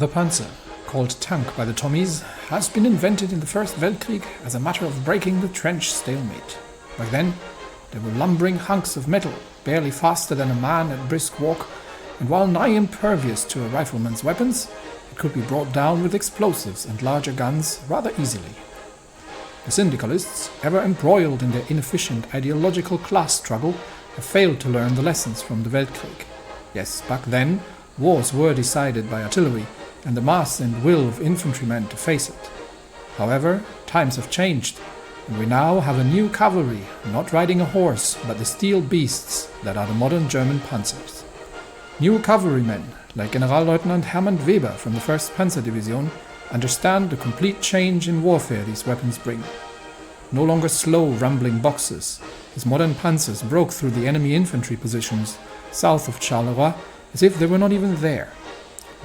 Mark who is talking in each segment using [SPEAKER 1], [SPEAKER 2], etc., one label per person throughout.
[SPEAKER 1] The Panzer, called tank by the Tommies, has been invented in the First Weltkrieg as a matter of breaking the trench stalemate. Back then, they were lumbering hunks of metal, barely faster than a man at brisk walk, and while nigh impervious to a rifleman's weapons, it could be brought down with explosives and larger guns rather easily. The syndicalists, ever embroiled in their inefficient ideological class struggle, have failed to learn the lessons from the Weltkrieg. Yes, back then, wars were decided by artillery, and the mass and will of infantrymen to face it. However, times have changed, and we now have a new cavalry, not riding a horse, but the steel beasts that are the modern German panzers. New cavalrymen, like Generalleutnant Hermann Weber from the 1st Panzer Division, understand the complete change in warfare these weapons bring. No longer slow, rumbling boxes, his modern panzers broke through the enemy infantry positions south of Charleroi as if they were not even there.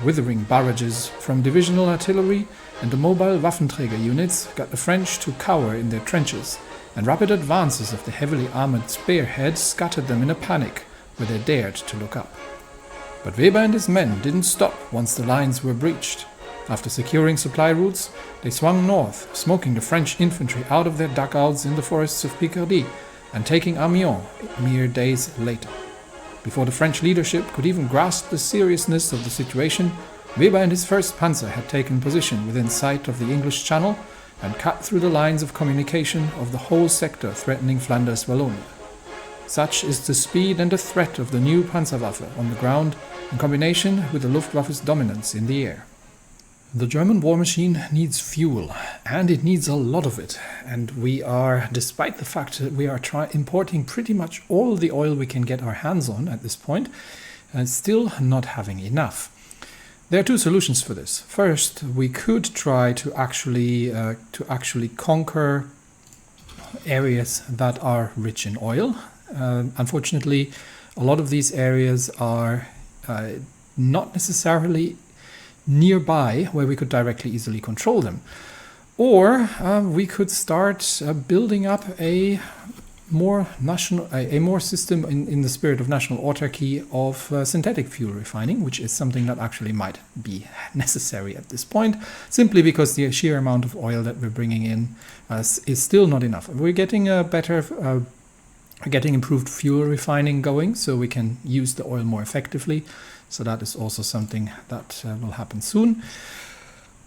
[SPEAKER 1] Withering barrages from divisional artillery and the mobile Waffenträger units got the French to cower in their trenches, and rapid advances of the heavily armored spearheads scattered them in a panic where they dared to look up. But Weber and his men didn't stop once the lines were breached. After securing supply routes, they swung north, smoking the French infantry out of their dugouts in the forests of Picardy and taking Amiens mere days later. Before the French leadership could even grasp the seriousness of the situation, Weber and his 1st Panzer had taken position within sight of the English Channel and cut through the lines of communication of the whole sector threatening Flanders-Wallonia. Such is the speed and the threat of the new Panzerwaffe on the ground in combination with the Luftwaffe's dominance in the air. The German war machine needs fuel, and it needs a lot of it, and we are, despite the fact that we are importing pretty much all the oil we can get our hands on at this point, still not having enough. There are two solutions for this. First, we could try to actually conquer areas that are rich in oil. Unfortunately, a lot of these areas are not necessarily nearby where we could directly easily control them. Or we could start building up a more system in the spirit of national autarky of synthetic fuel refining, which is something that actually might be necessary at this point, simply because the sheer amount of oil that we're bringing in is still not enough. We're getting getting improved fuel refining going, so we can use the oil more effectively. So that is also something that will happen soon.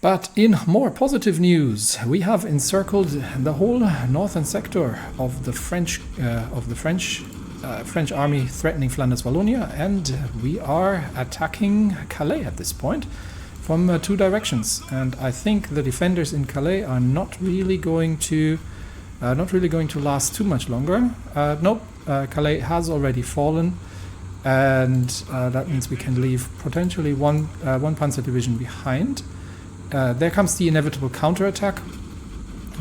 [SPEAKER 1] But in more positive news, we have encircled the whole northern sector of the French army threatening Flanders-Wallonia, and we are attacking Calais at this point from two directions. And I think the defenders in Calais are not really going to last too much longer. Calais has already fallen. And that means we can leave potentially one Panzer division behind. There comes the inevitable counterattack,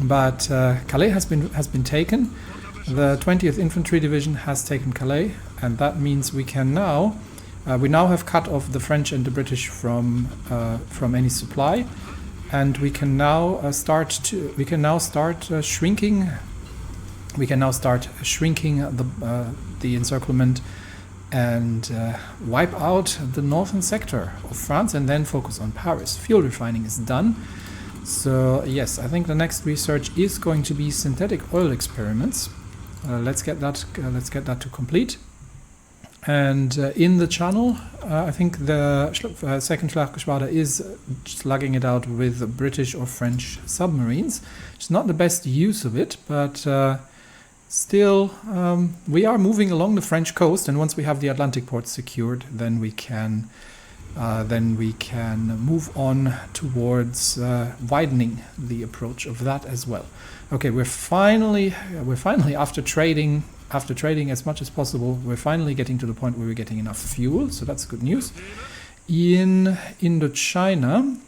[SPEAKER 1] but Calais has been taken. The 20th Infantry Division has taken Calais, and that means we now have cut off the French and the British from any supply, and we can now start shrinking. We can now start shrinking the encirclement and wipe out the northern sector of France and then focus on Paris. Fuel refining is done. So yes, I think the next research is going to be synthetic oil experiments. Let's get that to complete. And in the Channel, I think the second Schlaggeschwader is slugging it out with British or French submarines. It's not the best use of it, but still, we are moving along the French coast, and once we have the Atlantic ports secured, then we can move on towards widening the approach of that as well. Okay, we're finally after trading as much as possible, we're finally getting to the point where we're getting enough fuel, so that's good news. In Indochina,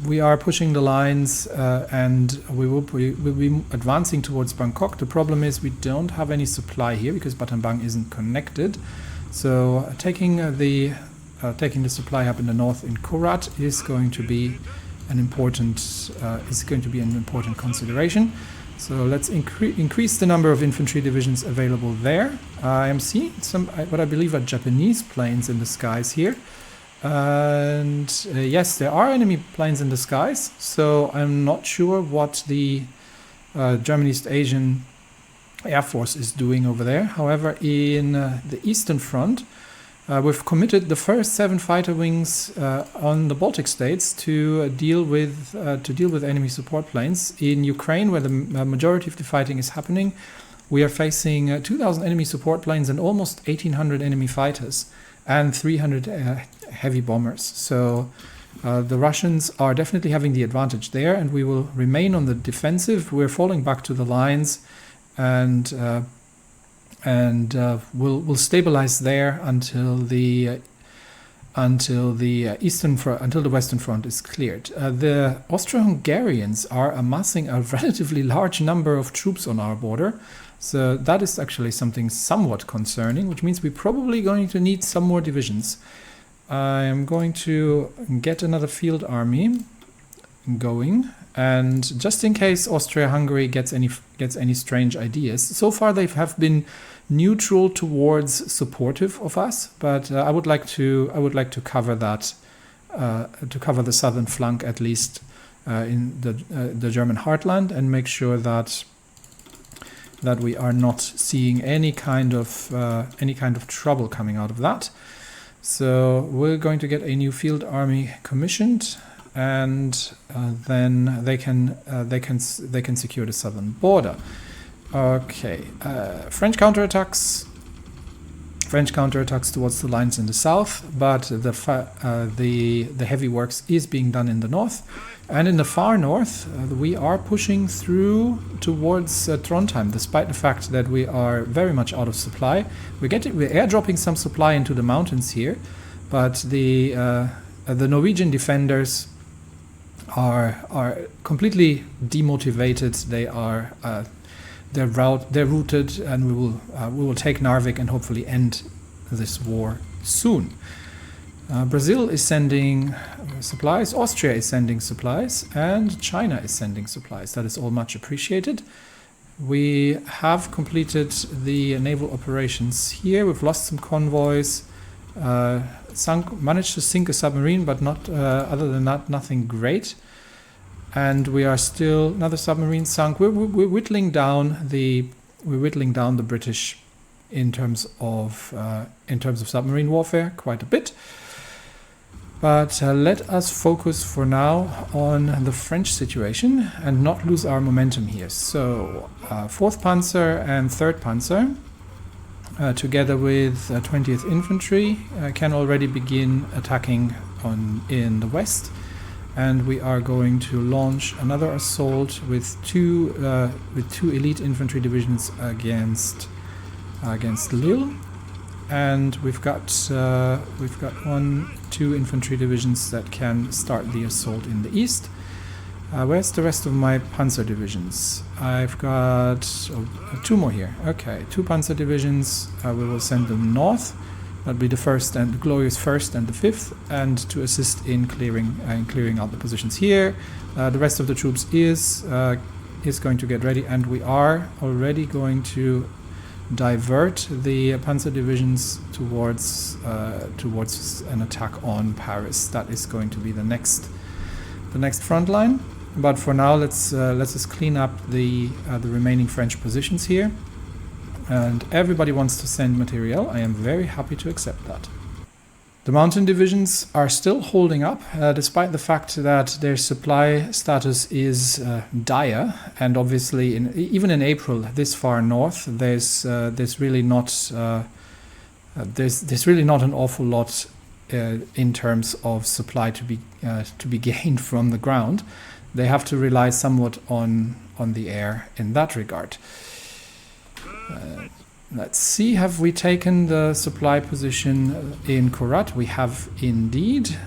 [SPEAKER 1] we are pushing the lines and we will be advancing towards Bangkok. The problem is we don't have any supply here because Battambang isn't connected. So taking the supply hub in the north in Korat is going to be an important consideration. So let's increase the number of infantry divisions available there. I am seeing what I believe are Japanese planes in the skies here. And yes, there are enemy planes in the skies, so I'm not sure what the German East Asian Air Force is doing over there. However, in the Eastern Front, we've committed the first 7 fighter wings on the Baltic states to deal with enemy support planes. In Ukraine, where the majority of the fighting is happening, we are facing 2,000 enemy support planes and almost 1,800 enemy fighters and 300 heavy bombers. So the Russians are definitely having the advantage there, and we will remain on the defensive. We're falling back to the lines, and we'll stabilize there until the Eastern Front, until the Western Front is cleared. The Austro-Hungarians are amassing a relatively large number of troops on our border, so that is actually something somewhat concerning, which means we're probably going to need some more divisions. I am going to get another field army going, and just in case Austria-Hungary gets any strange ideas. So far they have been neutral towards supportive of us, but I would like to cover that, to cover the southern flank at least in the German heartland, and make sure that we are not seeing any kind of trouble coming out of that. So we're going to get a new field army commissioned, and then they can secure the southern border. Okay, French counterattacks towards the lines in the south, but the heavy works is being done in the north, and in the far north we are pushing through towards Trondheim, despite the fact that we are very much out of supply. We're airdropping some supply into the mountains here, but the Norwegian defenders are completely demotivated. They're routed, and we will take Narvik and hopefully end this war soon. Brazil is sending supplies, Austria is sending supplies, and China is sending supplies. That is all much appreciated. We have completed the naval operations here. We've lost some convoys, managed to sink a submarine, but not other than that, nothing great. And we are still another submarine sunk. We're whittling down the British in terms of submarine warfare quite a bit. But let us focus for now on the French situation and not lose our momentum here. So 4th Panzer and 3rd Panzer, together with 20th Infantry, can already begin attacking in the west. And we are going to launch another assault with two elite infantry divisions against Lille, and we've got 2 infantry divisions that can start the assault in the east. Where's the rest of my panzer divisions? I've got 2 more here. Okay, 2 panzer divisions. We will send them north. That'll be the glorious 1st and the 5th, and to assist in clearing out the positions here. The rest of the troops is going to get ready, and we are already going to divert the panzer divisions towards an attack on Paris. That is going to be the next front line. But for now, let's just clean up the remaining French positions here. And everybody wants to send material. I am very happy to accept that. The mountain divisions are still holding up, despite the fact that their supply status is dire. And obviously, even in April, this far north, there's really not an awful lot in terms of supply to be gained from the ground. They have to rely somewhat on the air in that regard. Let's see, have we taken the supply position in Korat? We have indeed.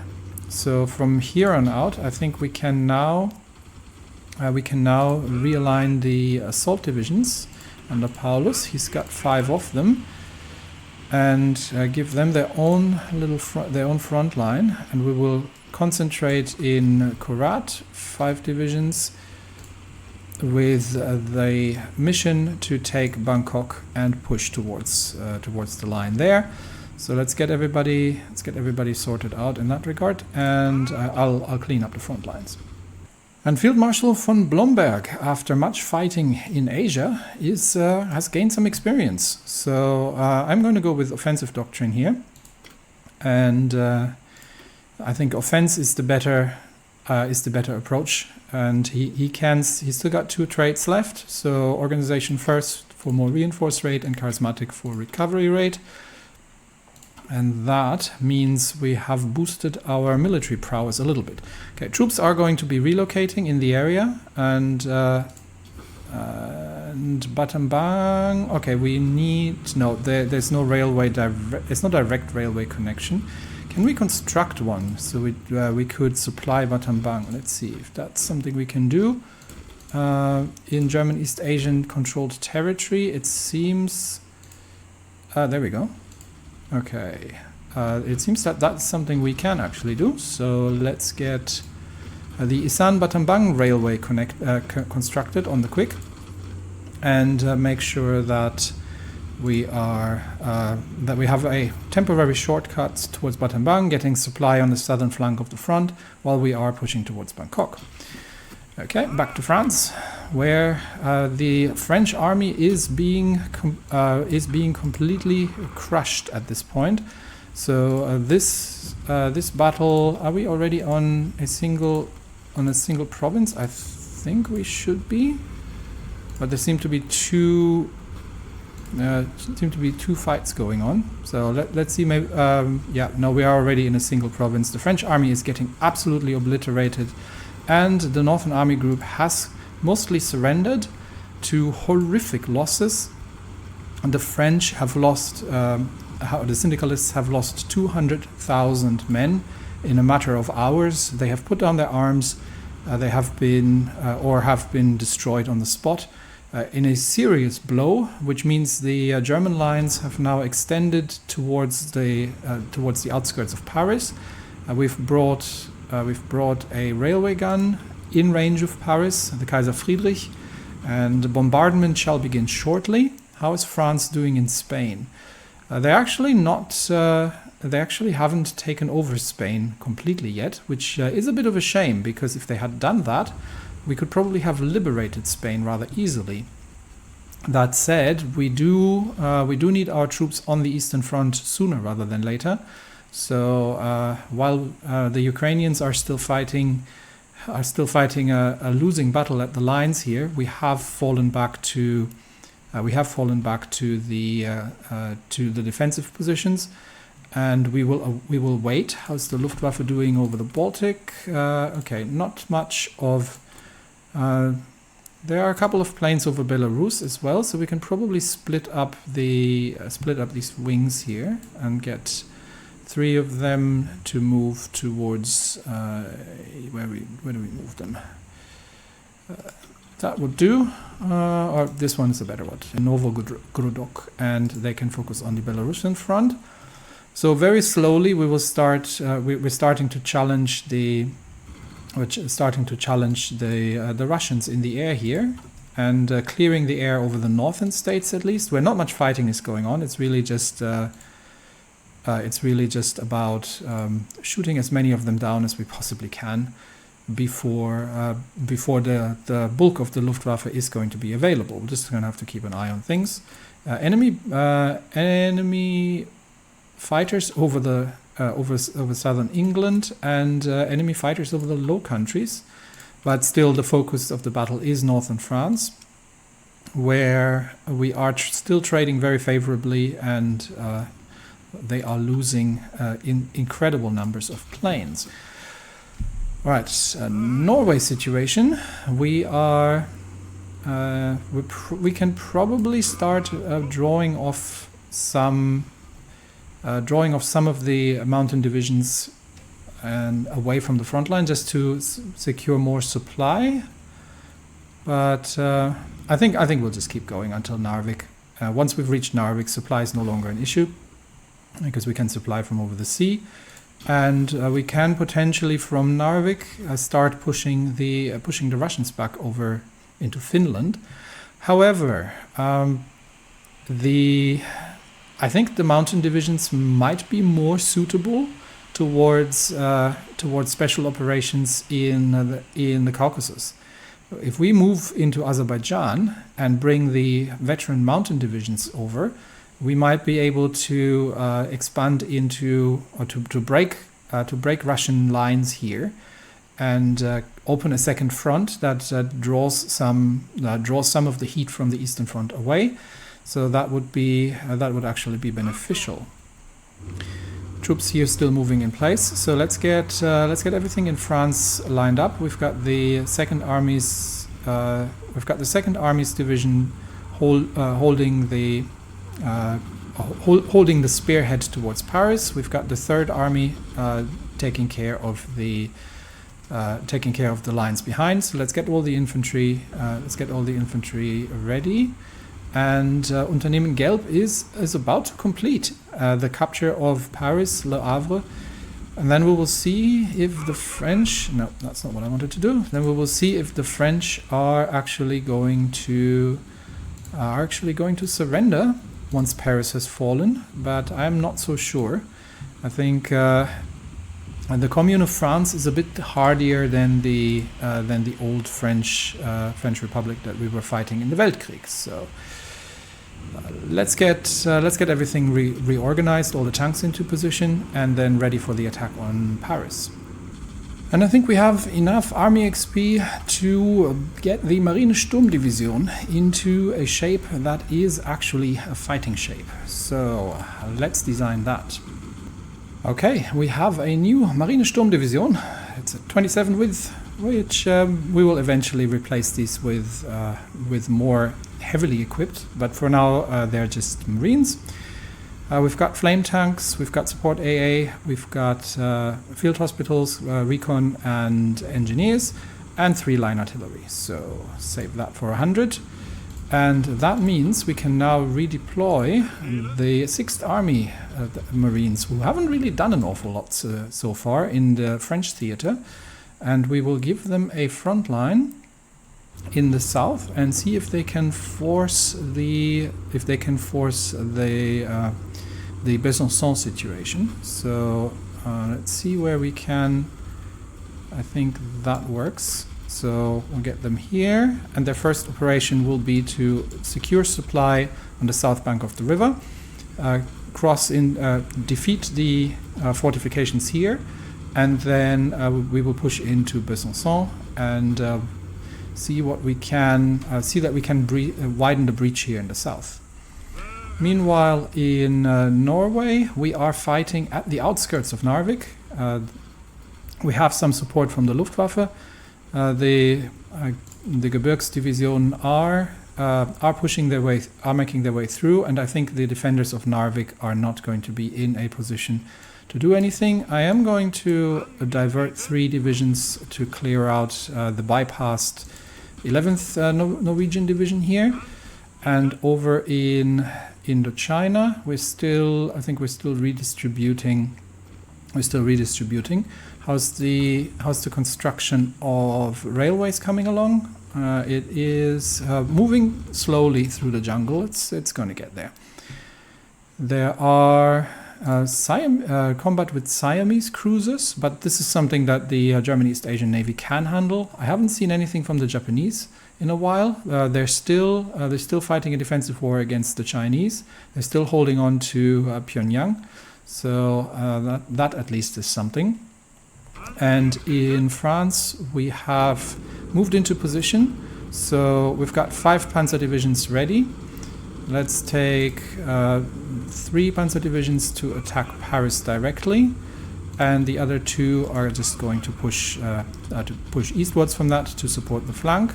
[SPEAKER 1] So from here on out, I think we can now realign the assault divisions under Paulus. He's got 5 of them, and give them their own front line, and we will concentrate in Korat, 5 divisions, with the mission to take Bangkok and push towards the line there. So let's get everybody sorted out in that regard, and I'll clean up the front lines. And Field Marshal von Blomberg, after much fighting in Asia, has gained some experience. So I'm going to go with offensive doctrine here, and I think offense is the better approach. And he's still got 2 traits left. So organization first for more reinforce rate and charismatic for recovery rate. And that means we have boosted our military prowess a little bit. Okay, troops are going to be relocating in the area, and Battambang. Okay, there's no railway. It's no direct railway connection. Can we construct one so we could supply Battambang? Let's see if that's something we can do. In German East Asian controlled territory, it seems. There we go. Okay, it seems that that's something we can actually do. So let's get the Isan Battambang railway constructed on the quick, and make sure that we have a temporary shortcut towards Battambang, getting supply on the southern flank of the front while we are pushing towards Bangkok. Okay, back to France, where the French army is being completely crushed at this point. So this battle, are we already on a single province? I think we should be, but there seem to be two fights going on. So let's see. Maybe no, we are already in a single province. The French army is getting absolutely obliterated. And the Northern Army Group has mostly surrendered to horrific losses. And the French have lost, the syndicalists have lost 200,000 men in a matter of hours. They have put down their arms. They have been destroyed on the spot in a serious blow, which means the German lines have now extended towards the outskirts of Paris. We've brought a railway gun in range of Paris, the Kaiser Friedrich, and the bombardment shall begin shortly. How is France doing in Spain? They actually haven't taken over Spain completely yet, which is a bit of a shame, because if they had done that, we could probably have liberated Spain rather easily. That said, we do need our troops on the Eastern Front sooner rather than later. So while the Ukrainians are still fighting a losing battle at the lines here, we have fallen back to the defensive positions, and we will wait. How's the Luftwaffe doing over the Baltic? Okay, not much of. There are a couple of planes over Belarus as well, so we can probably split up these wings here and get 3 of them to move towards where do we move them? That would do. Or this one is a better one, Novogrudok, and they can focus on the Belarusian front. So very slowly we will start. We're starting to challenge the Russians in the air here, and clearing the air over the northern states at least, where not much fighting is going on. It's really just about shooting as many of them down as we possibly can before the bulk of the Luftwaffe is going to be available. We're just going to have to keep an eye on things. Enemy fighters over southern England, and enemy fighters over the Low Countries, but still the focus of the battle is northern France, where we are still trading very favorably, and they are losing in incredible numbers of planes. All right, Norway situation. We are we can probably start drawing off some of the mountain divisions and away from the front line, just to secure more supply. But I think we'll just keep going until Narvik. Once we've reached Narvik, supply is no longer an issue, because we can supply from over the sea, and we can potentially from Narvik start pushing the Russians back over into Finland. However, I think the mountain divisions might be more suitable towards special operations in the Caucasus. If we move into Azerbaijan and bring the veteran mountain divisions over, we might be able to expand into or to break Russian lines here and open a second front that draws some of the heat from the Eastern Front away. So that would actually be beneficial. Troops here still moving in place. So let's get everything in France lined up. We've got the Second Army's division holding the spearhead towards Paris. We've got the Third Army taking care of the lines behind. So let's get all the infantry ready. And Unternehmen Gelb is about to complete the capture of Paris, Le Havre, and then we will see if the French. No, that's not what I wanted to do. Then we will see if the French are actually going to surrender once Paris has fallen. But I'm not so sure. I think the Commune of France is a bit hardier than the old French Republic that we were fighting in the Weltkrieg. So let's get everything reorganized, all the tanks into position, and then ready for the attack on Paris. And I think we have enough Army XP to get the Marine Sturmdivision into a shape that is actually a fighting shape. So let's design that. Okay, we have a new Marine Sturmdivision. It's a 27 width, which we will eventually replace these with more heavily equipped, but for now they're just Marines. We've got flame tanks, we've got support AA, we've got field hospitals, recon and engineers, and 3 line artillery. So save that for 100. And that means we can now redeploy the 6th Army Marines, who haven't really done an awful lot so far in the French theater. And we will give them a front line in the south and see if they can force the Besançon situation. So let's see where we can. I think that works. So we'll get them here, and their first operation will be to secure supply on the south bank of the river, defeat the fortifications here, and then we will push into Besançon and see that we can widen the breach here in the south. Meanwhile, in Norway, we are fighting at the outskirts of Narvik. We have some support from the Luftwaffe. The Gebirgsdivision are making their way through, and I think the defenders of Narvik are not going to be in a position to do anything. I am going to divert 3 divisions to clear out the bypassed 11th Norwegian Division here, and over in Indochina we're still redistributing. How's the construction of railways coming along? It is moving slowly through the jungle. It's going to get there. There are combat with Siamese cruisers, but this is something that the German East Asian Navy can handle. I haven't seen anything from the Japanese in a while. They're still fighting a defensive war against the Chinese. They're still holding on to Pyongyang. So that at least is something. And in France, we have moved into position. So we've got 5 panzer divisions ready. Let's take 3 panzer divisions to attack Paris directly, and the other 2 are just going to push eastwards from that to support the flank.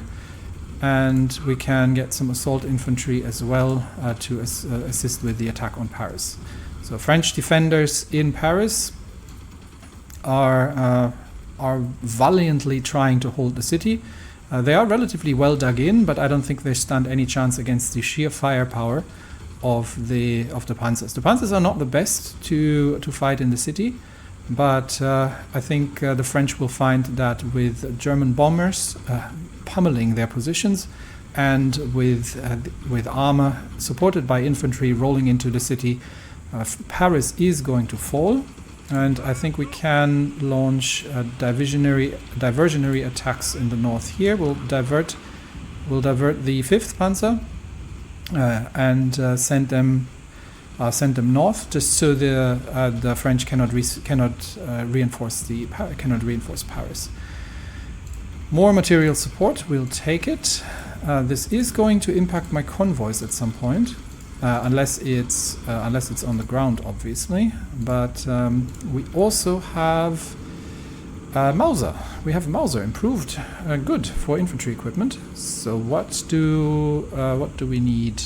[SPEAKER 1] And we can get some assault infantry as well to assist with the attack on Paris. So French defenders in Paris are valiantly trying to hold the city. They are relatively well dug in, but I don't think they stand any chance against the sheer firepower of the panzers. The panzers are not the best to fight in the city, but I think the French will find that with German bombers pummeling their positions, and with armor supported by infantry rolling into the city, Paris is going to fall, and I think we can launch diversionary attacks in the north here. We'll divert the 5th Panzer and send them north, just so the French cannot reinforce Paris. More material support, we'll take it. This is going to impact my convoys at some point, unless it's on the ground, obviously. But we also have Mauser. We have Mauser improved, good for infantry equipment. So what do we need?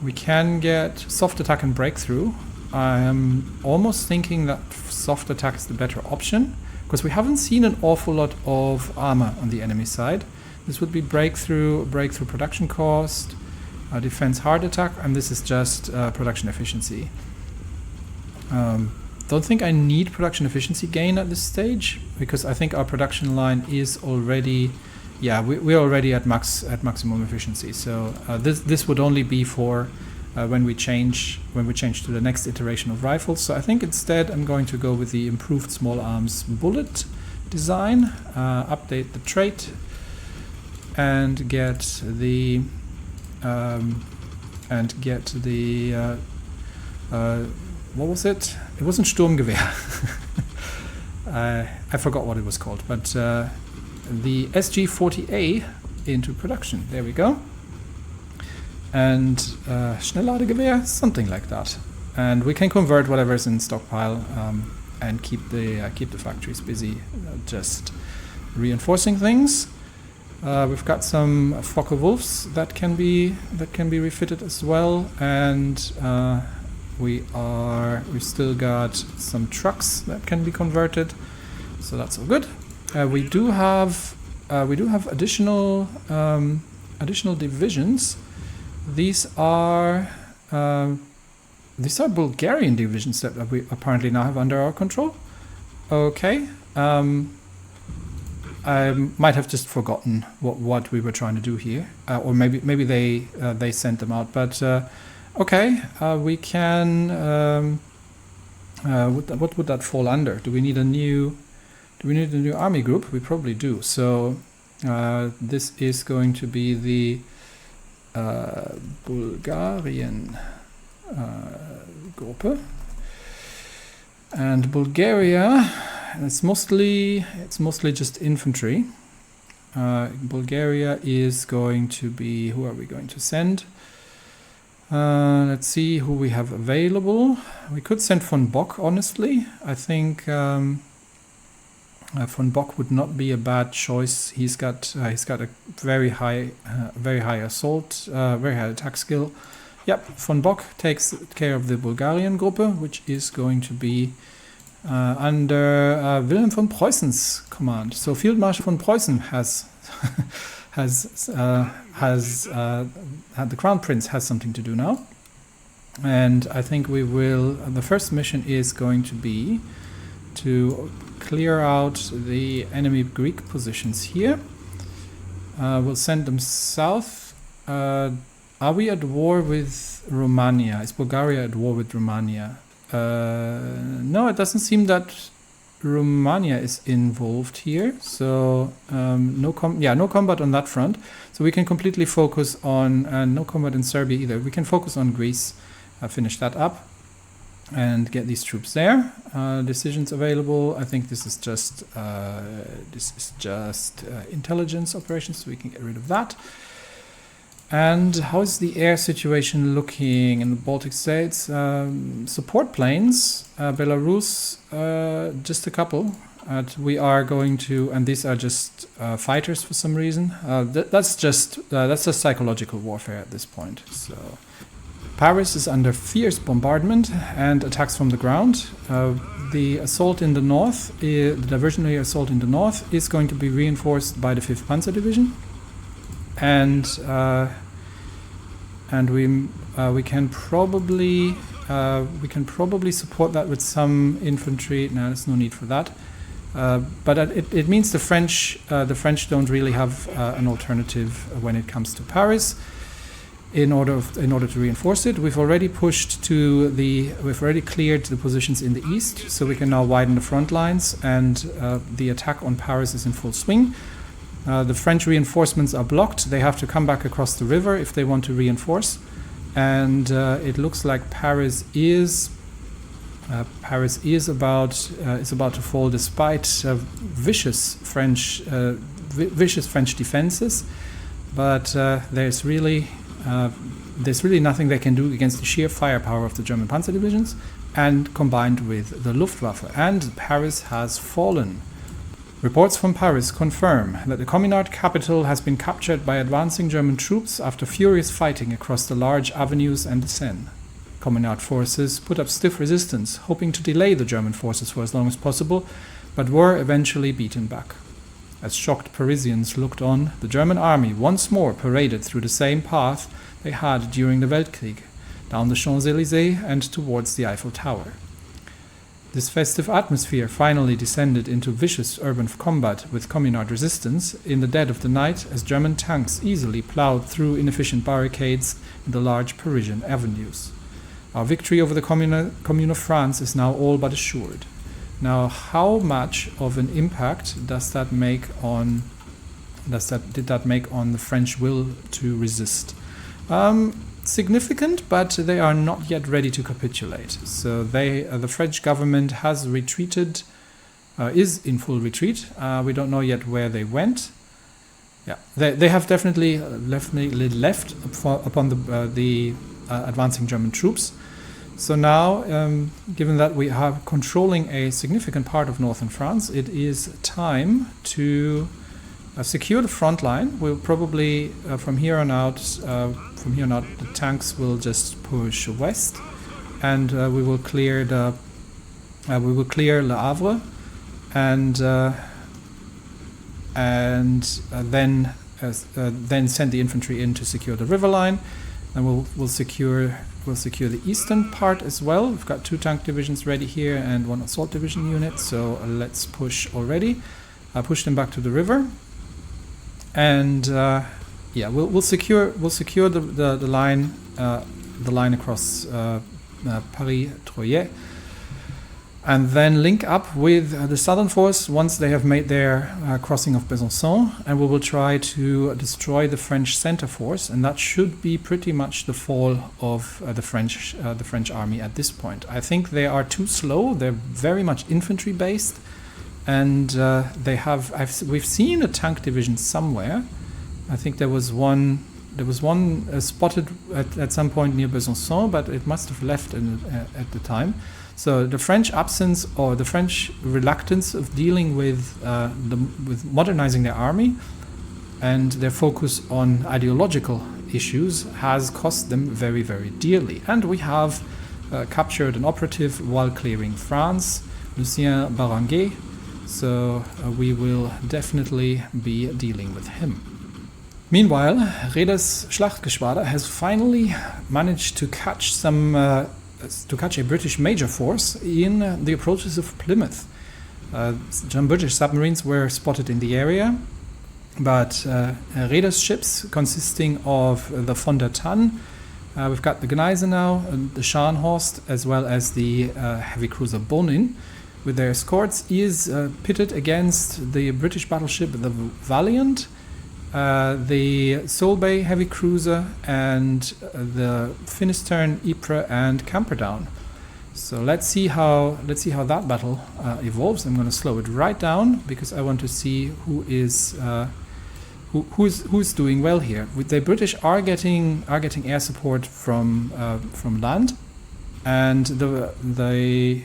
[SPEAKER 1] We can get soft attack and breakthrough. I am almost thinking that soft attack is the better option, because we haven't seen an awful lot of armor on the enemy side. This would be breakthrough production cost, defense hard attack, and this is just production efficiency. Don't think I need production efficiency gain at this stage, because I think our production line is already, we're already at maximum efficiency. So this would only be for when we change to the next iteration of rifles. So I think instead I'm going to go with the improved small arms bullet design, update the trait, and get the what was it? It wasn't Sturmgewehr. I forgot what it was called, but the SG-40A into production. There we go. And Schnellladegewehr, something like that. And we can convert whatever's in stockpile and keep the factories busy, just reinforcing things. We've got some Fokker Wolves that can be refitted as well, and we've still got some trucks that can be converted, so that's all good. We do have additional divisions. These are Bulgarian divisions that we apparently now have under our control. Okay. I might have just forgotten what we were trying to do here, or maybe they sent them out. But okay, we can. What would that fall under? Do we need a new army group? We probably do. So this is going to be the Bulgarian Gruppe, and Bulgaria. It's mostly just infantry. Bulgaria is going to be. Who are we going to send? Let's see who we have available. We could send von Bock. Honestly, I think von Bock would not be a bad choice. He's got a very high assault, very high attack skill. Yep, von Bock takes care of the Bulgarian Gruppe, which is going to be under Wilhelm von Preussen's command. So Field Marshal von Preußen has the Crown Prince has something to do now, and I think we will. The first mission is going to be to clear out the enemy Greek positions here. We'll send them south. Are we at war with Romania? Is Bulgaria at war with Romania? No, it doesn't seem that Romania is involved here. So no combat on that front. So we can completely focus on no combat in Serbia either. We can focus on Greece, finish that up, and get these troops there. Decisions available. I think this is just intelligence operations, so we can get rid of that. And how is the air situation looking in the Baltic states? Support planes, Belarus, just a couple. We are going to, and these are just fighters for some reason. That's just psychological warfare at this point. So Paris is under fierce bombardment and attacks from the ground. The assault in the north, the diversionary assault in the north, is going to be reinforced by the 5th Panzer Division. And we can probably support that with some infantry. No, there's no need for that. But it means the French don't really have an alternative when it comes to Paris. in order to reinforce it. We've already cleared the positions in the east, so we can now widen the front lines, and the attack on Paris is in full swing. The French reinforcements are blocked. They have to come back across the river if they want to reinforce, and it looks like Paris is about to fall despite vicious French defenses. But there's really nothing they can do against the sheer firepower of the German panzer divisions, and combined with the Luftwaffe. And Paris has fallen. Reports from Paris confirm that the Communard capital has been captured by advancing German troops after furious fighting across the large avenues and the Seine. Communard forces put up stiff resistance, hoping to delay the German forces for as long as possible, but were eventually beaten back. As shocked Parisians looked on, the German army once more paraded through the same path they had during the Weltkrieg, down the Champs-Élysées and towards the Eiffel Tower. This festive atmosphere finally descended into vicious urban combat with Communard resistance in the dead of the night, as German tanks easily ploughed through inefficient barricades in the large Parisian avenues. Our victory over the Commune of France is now all but assured. Now, how much of an impact did that make on the French will to resist? Significant, but they are not yet ready to capitulate. So the French government has retreated, is in full retreat. We don't know yet where they went. Yeah, they have definitely left upon the advancing German troops. So now, given that we are controlling a significant part of northern France, it is time to secure the front line. We'll probably from here on out, the tanks will just push west, and we will clear Le Havre, and then send the infantry in to secure the river line, and we'll secure the eastern part as well. We've got 2 tank divisions ready here and 1 assault division unit, so let's push already. Push them back to the river, and we'll secure the line across Paris-Troyes, and then link up with the southern force once they have made their crossing of Besançon, and we will try to destroy the French center force, and that should be pretty much the fall of the French army at this point. I think they are too slow. They're very much infantry based, and we've seen a tank division somewhere. I think there was one spotted at some point near Besançon, but it must have left at the time. So the French absence, or the French reluctance of dealing with modernizing their army, and their focus on ideological issues has cost them very, very dearly. And we have captured an operative while clearing France, Lucien Baranguet. So we will definitely be dealing with him. Meanwhile, Raeder's Schlachtgeschwader has finally managed to catch a British major force in the approaches of Plymouth. Some British submarines were spotted in the area, but Raeder's ships, consisting of the von der Tann, we've got the Gneisenau, the Scharnhorst, as well as the heavy cruiser Bonin, with their escorts, is pitted against the British battleship the Valiant, the Solebay heavy cruiser, and the Finisterne, Ypres, and Camperdown. So let's see how that battle evolves. I'm going to slow it right down because I want to see who's doing well here. The British are getting air support from land, and the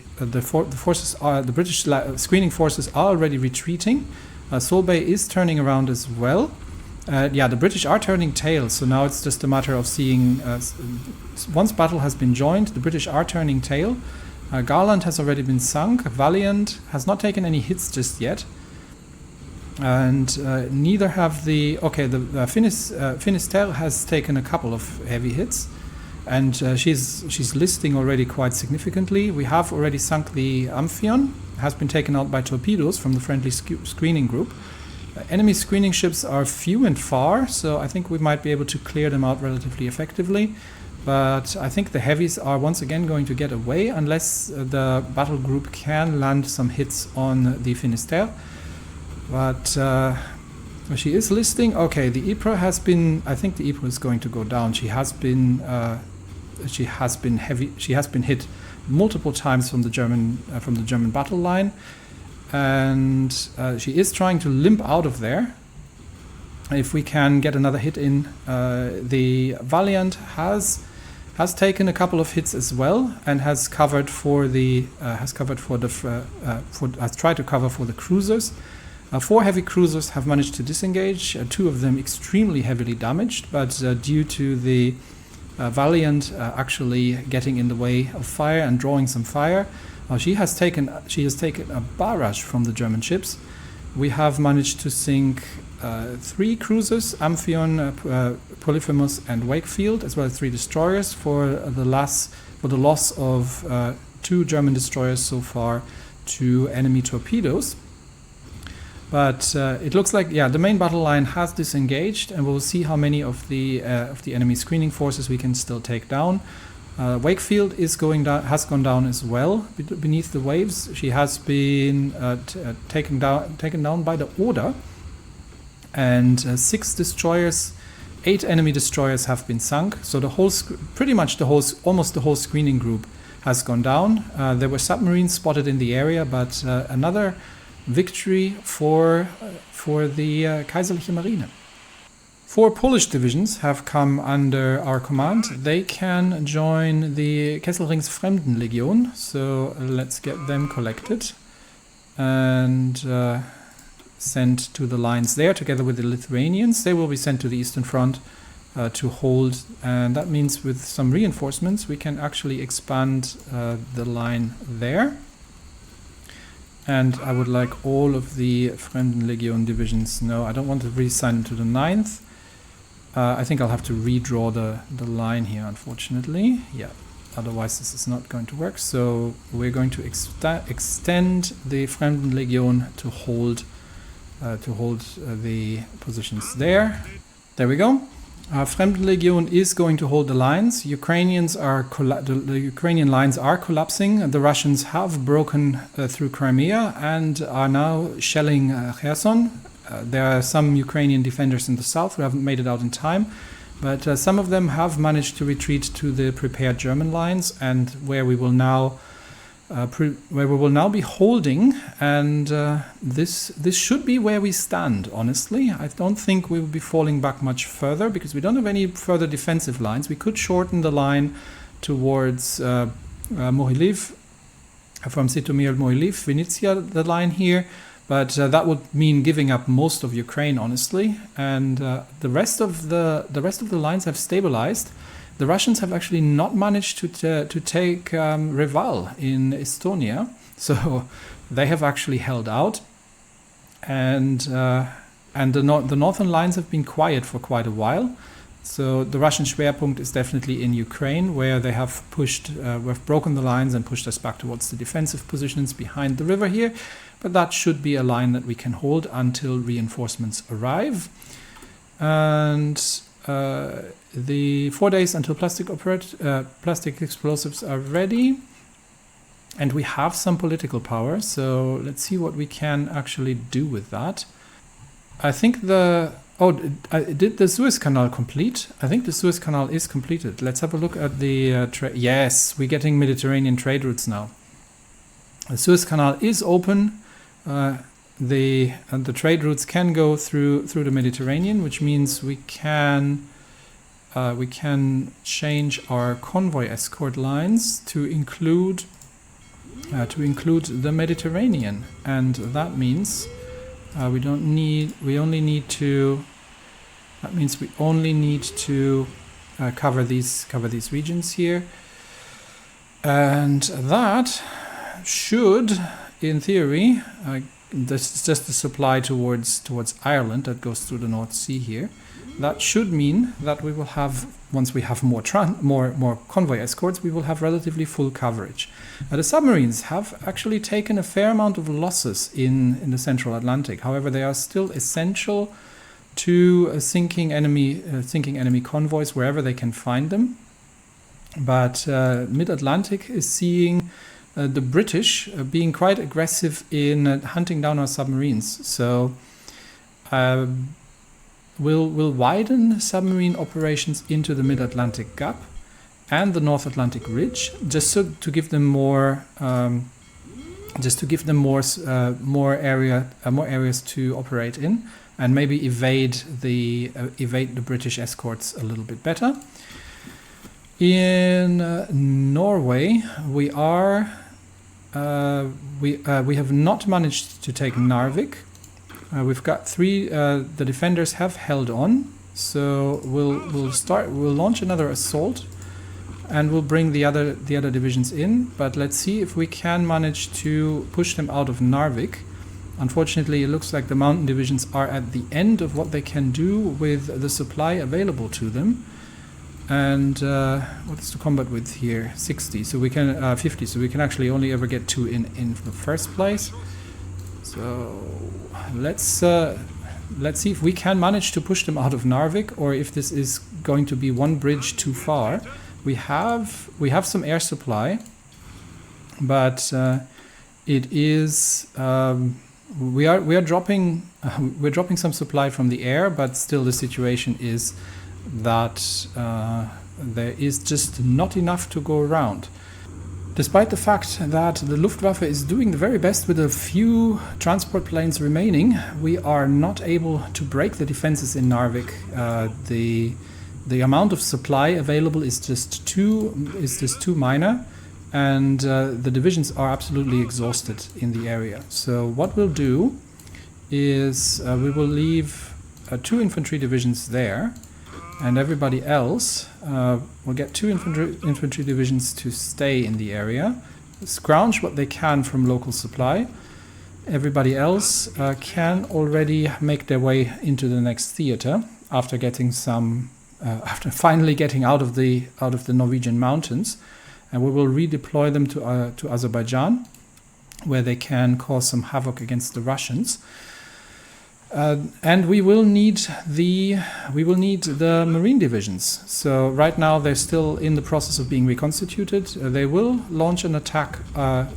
[SPEAKER 1] British screening forces are already retreating. Solebay is turning around as well. The British are turning tail, so now it's just a matter of seeing. Once battle has been joined, the British are turning tail. Garland has already been sunk. Valiant has not taken any hits just yet, and neither have the Finistère has taken a couple of heavy hits, and she's listing already quite significantly. We have already sunk the Amphion, has been taken out by torpedoes from the friendly screening group. Enemy screening ships are few and far, so I think we might be able to clear them out relatively effectively. But I think the heavies are once again going to get away unless the battle group can land some hits on the Finistère. But she is listing. Okay, the Ypres has been. I think the Ypres is going to go down. She has been hit multiple times from the German battle line, and she is trying to limp out of there. If we can get another hit in, the Valiant has taken a couple of hits as well and has tried to cover for the cruisers. 4 heavy cruisers have managed to disengage, 2 of them extremely heavily damaged, but due to the Valiant actually getting in the way of fire and drawing some fire, she has taken a barrage from the German ships. We have managed to sink 3 cruisers, Amphion, Polyphemus and Wakefield, as well as 3 destroyers for the loss of 2 German destroyers so far to enemy torpedoes. But it looks like, the main battle line has disengaged, and we'll see how many of the enemy screening forces we can still take down. Wakefield has gone down as well beneath the waves. She has been taken down by the Oder, and 6 destroyers, 8 enemy destroyers have been sunk. So almost the whole screening group has gone down. There were submarines spotted in the area, but another victory for the Kaiserliche Marine. 4 Polish divisions have come under our command. They can join the Kesselring's Fremdenlegion, so let's get them collected and sent to the lines there together with the Lithuanians. They will be sent to the Eastern Front to hold, and that means with some reinforcements we can actually expand the line there. And I would like all of the Fremdenlegion divisions. No, I don't want to reassign to the 9th. I think I'll have to redraw the line here, unfortunately. Yeah, otherwise this is not going to work. So we're going to extend the Fremdenlegion to hold the positions there. There we go. Fremdenlegion is going to hold the lines. The Ukrainian lines are collapsing. The Russians have broken through Crimea and are now shelling Kherson. There are some Ukrainian defenders in the south who haven't made it out in time, but some of them have managed to retreat to the prepared German lines, and where we will now be holding, and this should be where we stand, honestly. I don't think we will be falling back much further because we don't have any further defensive lines. We could shorten the line towards Mohyliv, from Sitomir Mohyliv, Vinnytsia, the line here, but that would mean giving up most of Ukraine, honestly, and the rest of the lines have stabilized. The Russians have actually not managed to take Reval in Estonia, so they have actually held out, and the northern lines have been quiet for quite a while. So the Russian Schwerpunkt is definitely in Ukraine, where they have we've broken the lines and pushed us back towards the defensive positions behind the river here. But that should be a line that we can hold until reinforcements arrive. And the 4 days until plastic explosives are ready, and we have some political power, so let's see what we can actually do with that. I think did the Suez Canal complete? I think the Suez Canal is completed. Let's have a look at the yes, we're getting Mediterranean trade routes now. The Suez Canal is open. The trade routes can go through the Mediterranean, which means we can change our convoy escort lines to include the Mediterranean, and that means we only need to cover these regions here, and that should, in theory, this is just the supply towards Ireland that goes through the North Sea here. That should mean that we will have, once we have more convoy escorts, we will have relatively full coverage. The submarines have actually taken a fair amount of losses in the Central Atlantic. However, they are still essential to sinking enemy convoys wherever they can find them. But Mid-Atlantic is seeing the British being quite aggressive in hunting down our submarines. So we'll widen submarine operations into the Mid-Atlantic Gap and the North Atlantic Ridge, just to give them more areas to operate in, and maybe evade the British escorts a little bit better. In Norway, we have not managed to take Narvik. We've got three. The defenders have held on, so we'll launch another assault, and we'll bring the other divisions in. But let's see if we can manage to push them out of Narvik. Unfortunately, it looks like the mountain divisions are at the end of what they can do with the supply available to them. And what's the combat width here? 60. So we can 50. So we can actually only ever get 2 in the first place. So let's see if we can manage to push them out of Narvik, or if this is going to be one bridge too far. We have some air supply, but it is we are dropping some supply from the air, but still the situation is that there is just not enough to go around. Despite the fact that the Luftwaffe is doing the very best with a few transport planes remaining, we are not able to break the defenses in Narvik. The amount of supply available is just too minor, and the divisions are absolutely exhausted in the area. So what we'll do is we will leave 2 infantry divisions there, and everybody else will get 2 infantry divisions to stay in the area, scrounge what they can from local supply. Everybody else can already make their way into the next theater after finally getting out of the Norwegian mountains, and we will redeploy them to Azerbaijan, where they can cause some havoc against the Russians. And we will need the marine divisions. So right now they're still in the process of being reconstituted. They will launch an attack.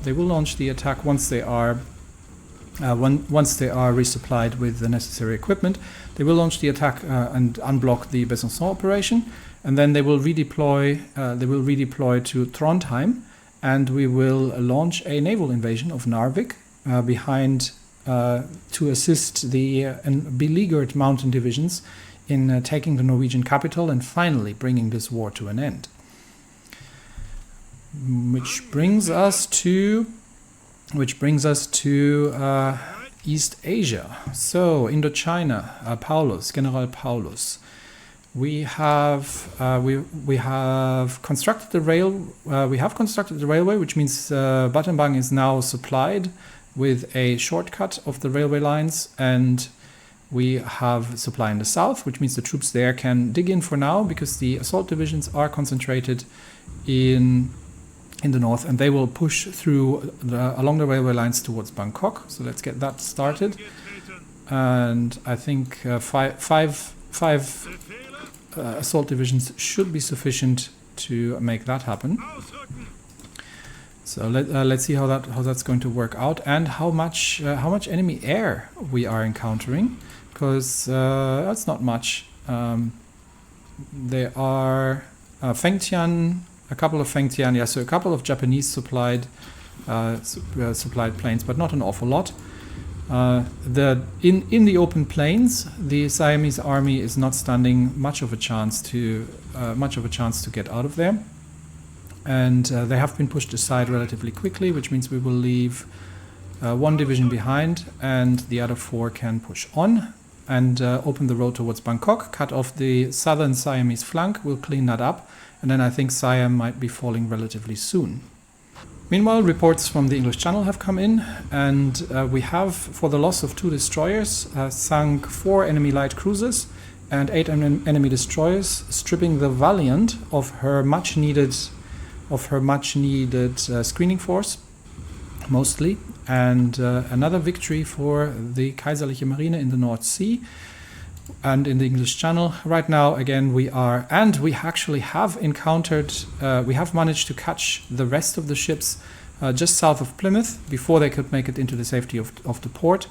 [SPEAKER 1] They will launch the attack once they are resupplied with the necessary equipment. They will launch the attack and unblock the Besançon operation, and then they will redeploy. To Trondheim, and we will launch a naval invasion of Narvik behind. To assist the beleaguered mountain divisions in taking the Norwegian capital and finally bringing this war to an end. Which brings us to East Asia. So Indochina, General Paulus. We have constructed the railway, which means Battambang is now supplied with a shortcut of the railway lines, and we have supply in the south, which means the troops there can dig in for now, because the assault divisions are concentrated in the north, and they will push through along the railway lines towards Bangkok. So let's get that started. And I think five assault divisions should be sufficient to make that happen. So let's see how that's going to work out, and how much enemy air we are encountering, because that's not much. There are Fengtian, a couple of Fengtian, so a couple of Japanese supplied planes, but not an awful lot. In the open plains, the Siamese army is not standing much of a chance to get out of there. And they have been pushed aside relatively quickly, which means we will leave 1 division behind, and the other 4 can push on and open the road towards Bangkok, cut off the southern Siamese flank. We'll clean that up, and then I think Siam might be falling relatively soon. Meanwhile, reports from the English Channel have come in, and we have, for the loss of 2 destroyers, sunk 4 enemy light cruisers and 8 enemy destroyers, stripping the Valiant of her much needed screening force, mostly, and another victory for the Kaiserliche Marine in the North Sea and in the English Channel. Right now, again, we actually have encountered, we have managed to catch the rest of the ships just south of Plymouth before they could make it into the safety of the port.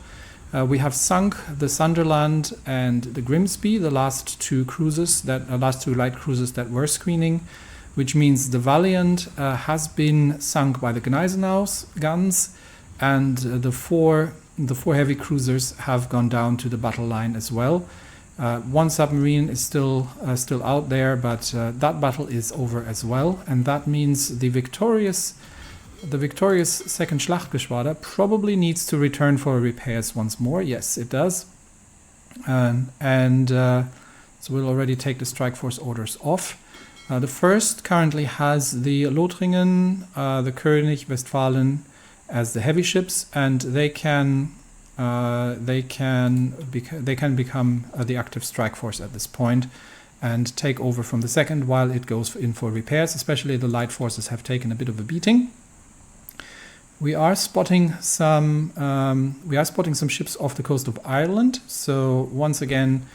[SPEAKER 1] We have sunk the Sunderland and the Grimsby, the last 2 light cruisers that were screening, which means the Valiant has been sunk by the Gneisenau's guns, and the four heavy cruisers have gone down to the battle line as well. 1 submarine is still out there, but that battle is over as well, and that means the victorious second Schlachtgeschwader probably needs to return for repairs once more. Yes, it does, so we'll already take the strike force orders off. The first currently has the Lothringen, the König, Westfalen as the heavy ships, and they can become the active strike force at this point and take over from the second while it goes in for repairs. Especially the light forces have taken a bit of a beating. We are spotting some ships off the coast of Ireland. So once again,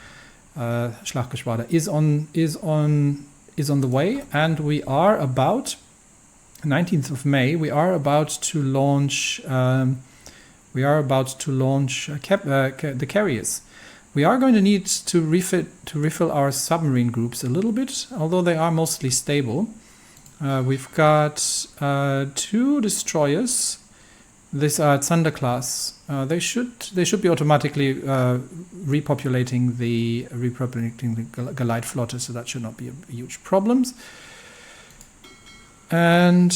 [SPEAKER 1] Schlachtgeschwader is on the way, and we are about 19th of May. We are about to launch. The carriers. We are going to need to refill our submarine groups a little bit, although they are mostly stable. We've got 2 destroyers. These are Thunder class. They should be automatically repopulating the Gallite flotte, so that should not be a huge problem. And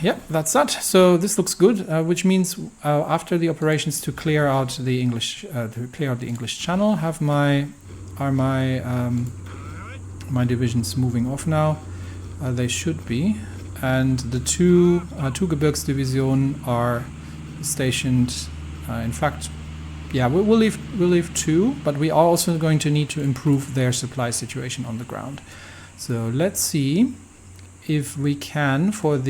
[SPEAKER 1] yeah, that's that. So this looks good, which means after the operations to clear out the English Channel, my divisions moving off now. They should be, and the two Gebirgsdivisionen are stationed. In fact, yeah, we'll leave 2, but we are also going to need to improve their supply situation on the ground. So let's see if we can build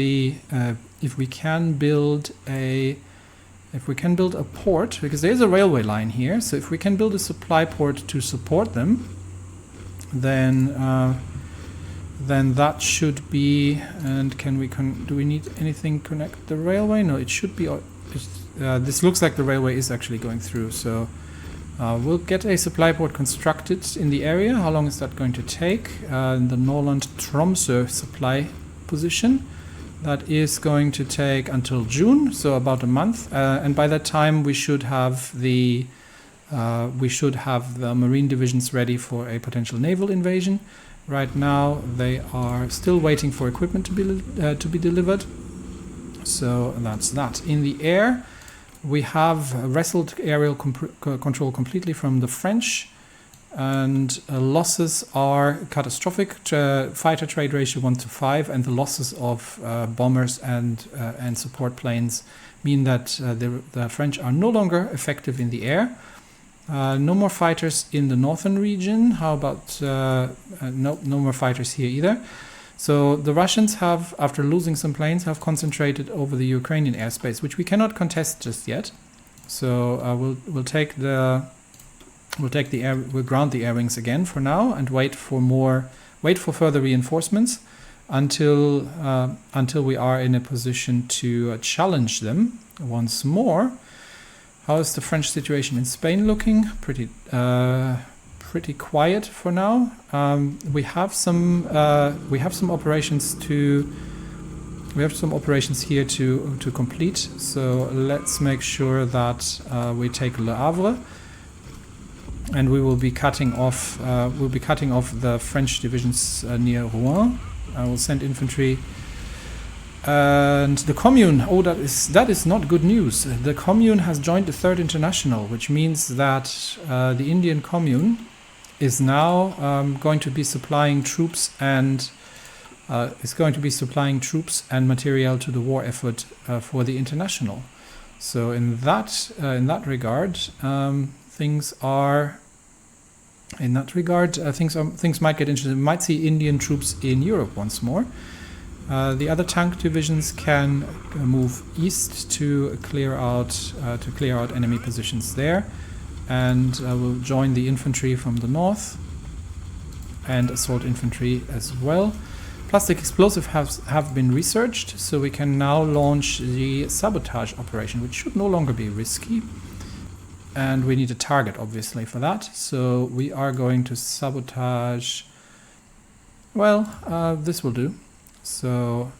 [SPEAKER 1] a port, because there's a railway line here. So if we can build a supply port to support them, then that should be. And do we need anything connect the railway? No, it should be. This looks like the railway is actually going through. So we'll get a supply port constructed in the area. How long is that going to take? The Norrland-Tromsø supply position. That is going to take until June, so about a month. And by that time, we should have the marine divisions ready for a potential naval invasion. Right now, they are still waiting for equipment to be delivered. So that's that. In the air, we have wrestled aerial control completely from the French, and losses are catastrophic. Fighter trade ratio 1-5, and the losses of bombers and support planes mean that the French are no longer effective in the air. No more fighters in the northern region. How about no more fighters here either? So the Russians have, after losing some planes, have concentrated over the Ukrainian airspace, which we cannot contest just yet. So we'll ground the air wings again for now and wait for further reinforcements until we are in a position to challenge them once more. How is the French situation in Spain looking? Pretty quiet for now. We have some operations here to complete. So let's make sure that we take Le Havre, and we will be cutting off. The French divisions near Rouen. I will send infantry. And the Commune, that is not good news. The Commune has joined the Third International, which means that the Indian Commune is now going to be supplying troops and is going to be supplying troops and material to the war effort for the international. So in that regard, things might get interesting. We might see Indian troops in Europe once more. The other tank divisions can move east to clear out enemy positions there, and will join the infantry from the north and assault infantry as well. Plastic explosives have been researched, so we can now launch the sabotage operation, which should no longer be risky. And we need a target, obviously, for that. So we are going to sabotage. Well, this will do. So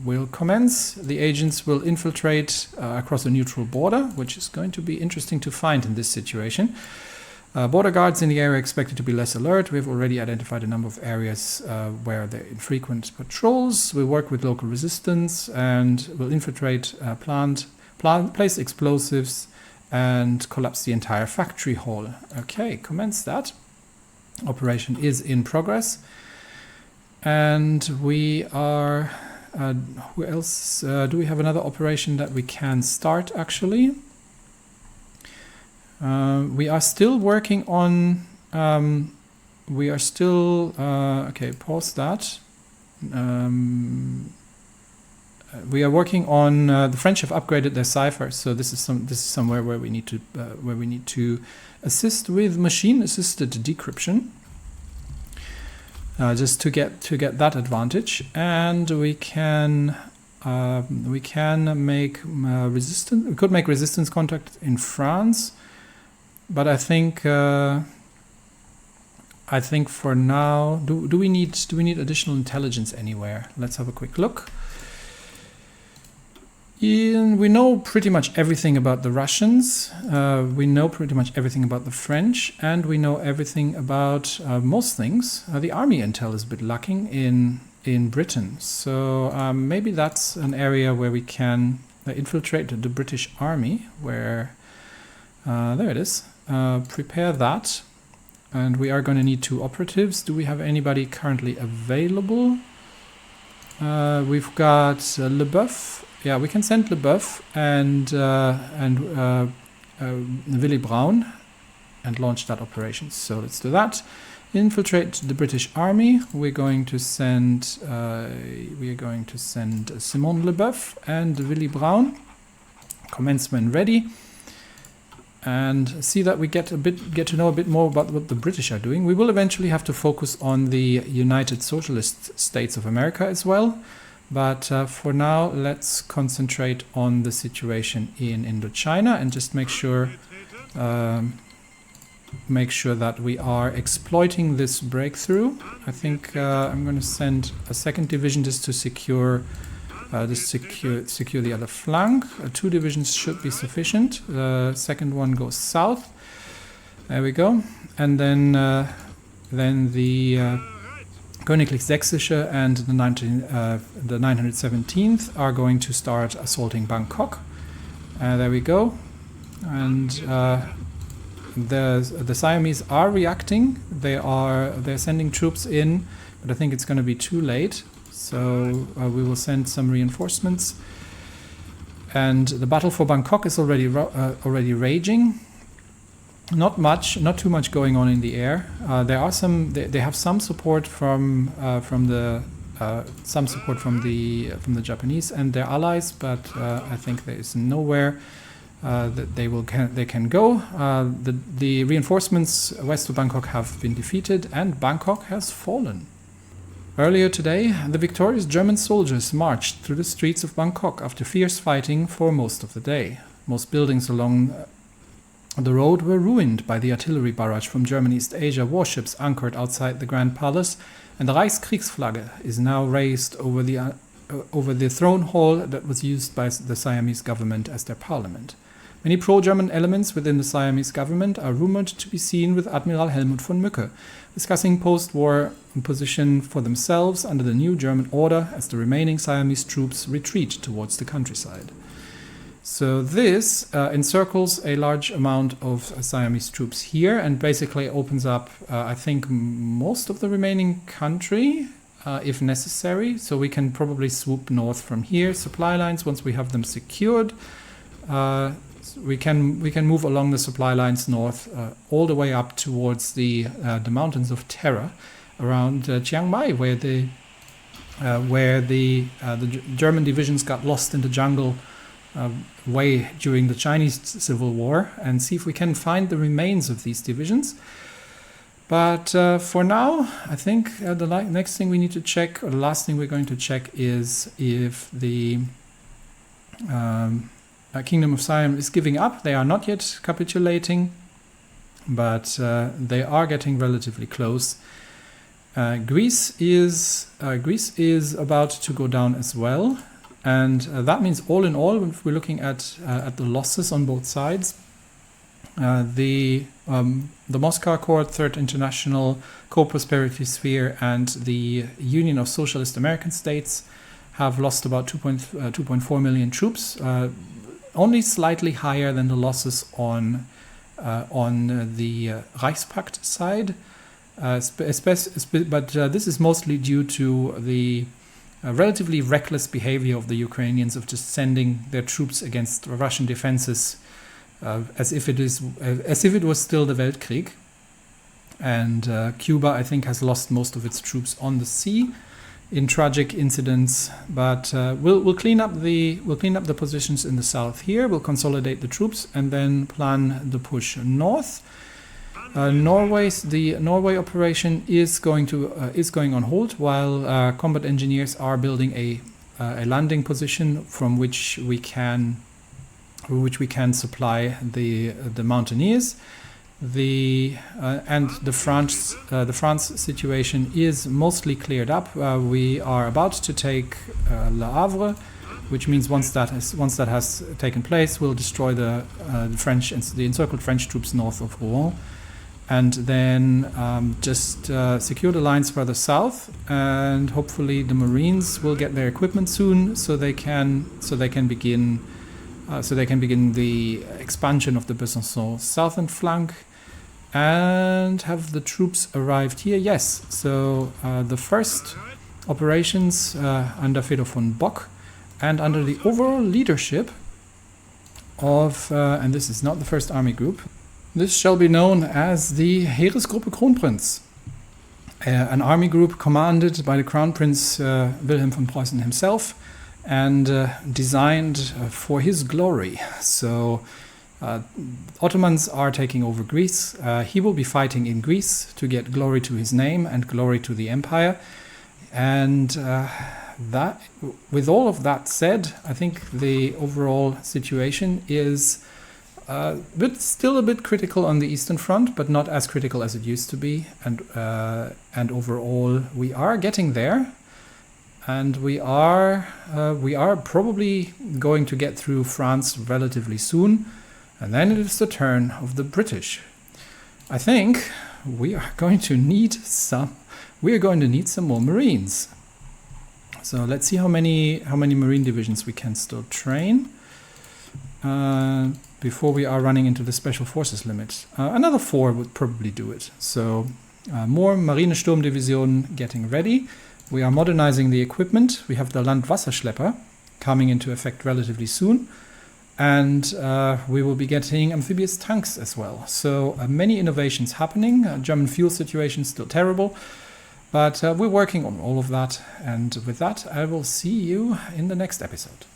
[SPEAKER 1] we'll commence. The agents will infiltrate across a neutral border, which is going to be interesting to find in this situation. Border guards in the area are expected to be less alert. We've already identified a number of areas where they're infrequent patrols. We work with local resistance and will infiltrate place explosives and collapse the entire factory hall. Okay, commence that. Operation is in progress. And we are... who else? Do we have another operation that we can start, actually? We are still working on... okay, pause that. We are working on... the French have upgraded their cipher, so this is somewhere where we need to assist with machine-assisted decryption. Just to get that advantage, and we can make resistance. We could make resistance contact in France, but I think for now, do we need additional intelligence anywhere? Let's have a quick look. We know pretty much everything about the Russians, we know pretty much everything about the French, and we know everything about most things. The army intel is a bit lacking in Britain, so maybe that's an area where we can infiltrate the British army, where, there it is, prepare that, and we are going to need 2 operatives. Do we have anybody currently available? We've got Leboeuf. Yeah, we can send Leboeuf and Willy Braun and launch that operation. So let's do that. Infiltrate the British army. We're going to send Simon Leboeuf and Willy Braun. Commence when ready. And see that we get to know a bit more about what the British are doing. We will eventually have to focus on the United Socialist States of America as well. But for now, let's concentrate on the situation in Indochina and just make sure that we are exploiting this breakthrough. I think I'm going to send a second division just to secure the other flank. 2 divisions should be sufficient. The second one goes south. There we go. And then the Königlich Sächsische and the 917th are going to start assaulting Bangkok. There we go. And the Siamese are reacting. They're sending troops in, but I think it's going to be too late. So we will send some reinforcements. And the battle for Bangkok is already raging. Not too much going on in the air. There are some. They have some support from the Japanese and their allies, but I think there is nowhere that they can go. The reinforcements west of Bangkok have been defeated, and Bangkok has fallen. Earlier today, the victorious German soldiers marched through the streets of Bangkok after fierce fighting for most of the day. Most buildings along the road were ruined by the artillery barrage from German East Asia warships anchored outside the Grand Palace, and the Reichskriegsflagge is now raised over the throne hall that was used by the Siamese government as their parliament. Many pro-German elements within the Siamese government are rumored to be seen with Admiral Helmut von Mücke, discussing post-war position for themselves under the new German order as the remaining Siamese troops retreat towards the countryside. So this encircles a large amount of Siamese troops here and basically opens up, I think, most of the remaining country. if necessary. So we can probably swoop north from here. Supply lines, once we have them secured, we can move along the supply lines north all the way up towards the mountains of Terror around Chiang Mai, where the German divisions got lost in the jungle way during the Chinese Civil War, and see if we can find the remains of these divisions. But for now, I think the next thing we need to check, or the last thing we're going to check, is if the Kingdom of Siam is giving up. They are not yet capitulating, but they are getting relatively close. Greece is about to go down as well, and that means all in all, if we're looking at the losses on both sides, the Moscow Accord, Third International, Co-Prosperity Sphere, and the Union of Socialist American States have lost about 2.4 million troops, only slightly higher than the losses on the Reichspakt side. But this is mostly due to the relatively reckless behavior of the Ukrainians of just sending their troops against Russian defenses as if it was still the Weltkrieg. And Cuba, I think, has lost most of its troops on the sea in tragic incidents. But we'll clean up the positions in the south here. We'll consolidate the troops and then plan the push north. The Norway operation is going on hold while combat engineers are building a landing position from which we can supply the mountaineers. And the France situation is mostly cleared up. We are about to take Le Havre, which means once that has taken place, we'll destroy the encircled French troops north of Rouen. And then just secure the lines further south, and hopefully the Marines will get their equipment soon, so they can begin the expansion of the Besançon southern flank, and have the troops arrived here. Yes, so the first operations under Fedor von Bock and under the overall leadership of, and this is not the first army group. This shall be known as the Heeresgruppe Kronprinz, an army group commanded by the Crown Prince Wilhelm von Preußen himself, and designed for his glory. So Ottomans are taking over Greece. He will be fighting in Greece to get glory to his name and glory to the empire. And that, with all of that said, I think the overall situation is still a bit critical on the Eastern Front, but not as critical as it used to be. And overall, we are getting there, and we are probably going to get through France relatively soon, and then it is the turn of the British. I think we are going to need some more Marines. So let's see how many Marine divisions we can still train before we are running into the Special Forces limit. Another 4 would probably do it. So more Marine Sturmdivision getting ready. We are modernizing the equipment. We have the Landwasserschlepper coming into effect relatively soon. And we will be getting amphibious tanks as well. So many innovations happening. German fuel situation still terrible. But we're working on all of that. And with that, I will see you in the next episode.